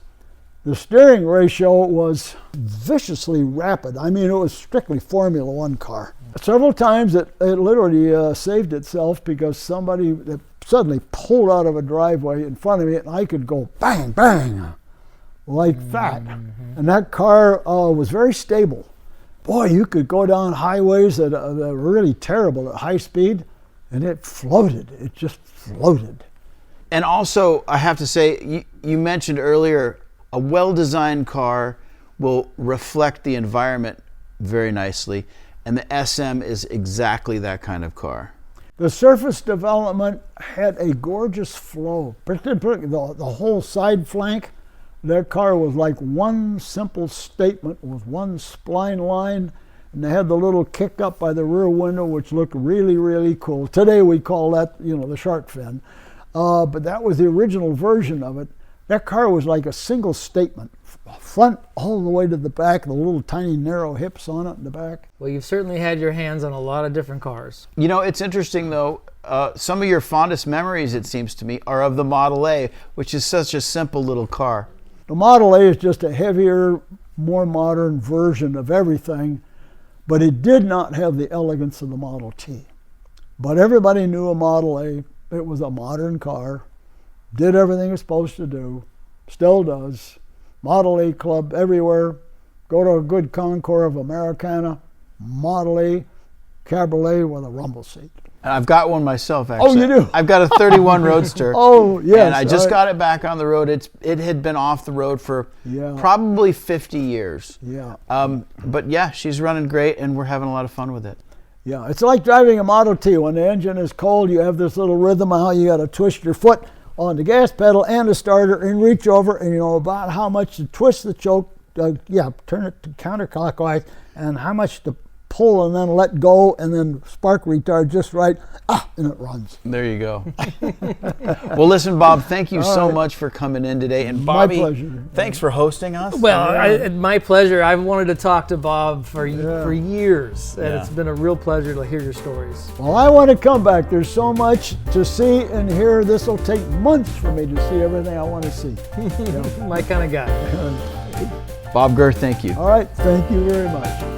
[SPEAKER 2] the steering ratio was viciously rapid. I mean, it was strictly Formula One car. Several times it literally saved itself because somebody that suddenly pulled out of a driveway in front of me and I could go bang, bang, like that. And that car was very stable. Boy, you could go down highways that are really terrible at high speed and it floated. It just floated.
[SPEAKER 1] And also, I have to say, you mentioned earlier, a well-designed car will reflect the environment very nicely, and the SM is exactly that kind of car.
[SPEAKER 2] The surface development had a gorgeous flow. The whole side flank, that car was like one simple statement with one spline line, and they had the little kick up by the rear window, which looked really, really cool. Today we call that, the shark fin, but that was the original version of it. That car was like a single statement, front all the way to the back, the little tiny narrow hips on it in the back.
[SPEAKER 3] Well, you've certainly had your hands on a lot of different cars.
[SPEAKER 1] It's interesting though, some of your fondest memories, it seems to me, are of the Model A, which is such a simple little car.
[SPEAKER 2] The Model A is just a heavier, more modern version of everything, but it did not have the elegance of the Model T. But everybody knew a Model A. It was a modern car. Did everything it's supposed to do, still does. Model A club everywhere. Go to a good Concours of Americana, Model A, Cabriolet with a rumble seat.
[SPEAKER 1] And I've got one myself, actually.
[SPEAKER 2] Oh, you do?
[SPEAKER 1] I've got a 31 Roadster.
[SPEAKER 2] Oh, yes.
[SPEAKER 1] And I just got it back on the road. It had been off the road for probably 50 years.
[SPEAKER 2] Yeah.
[SPEAKER 1] But yeah, she's running great, and we're having a lot of fun with it.
[SPEAKER 2] Yeah, it's like driving a Model T. When the engine is cold, you have this little rhythm of how you got to twist your foot on the gas pedal and the starter and reach over, and about how much to twist the choke, turn it to counterclockwise, and how much to pull and then let go, and then spark retard just right, and it runs.
[SPEAKER 1] There you go. Well, listen, Bob, thank you so
[SPEAKER 2] right.
[SPEAKER 1] much for coming in today. And
[SPEAKER 2] My
[SPEAKER 1] Bobby,
[SPEAKER 2] pleasure.
[SPEAKER 1] thanks for hosting us.
[SPEAKER 3] Well, my pleasure. I've wanted to talk to Bob for years, and
[SPEAKER 1] Yeah.
[SPEAKER 3] it's been a real pleasure to hear your stories.
[SPEAKER 2] Well, I want to come back. There's so much to see and hear. This will take months for me to see everything I want to see.
[SPEAKER 3] My kind of guy.
[SPEAKER 1] Bob Gurr, thank you.
[SPEAKER 2] All right, thank you very much.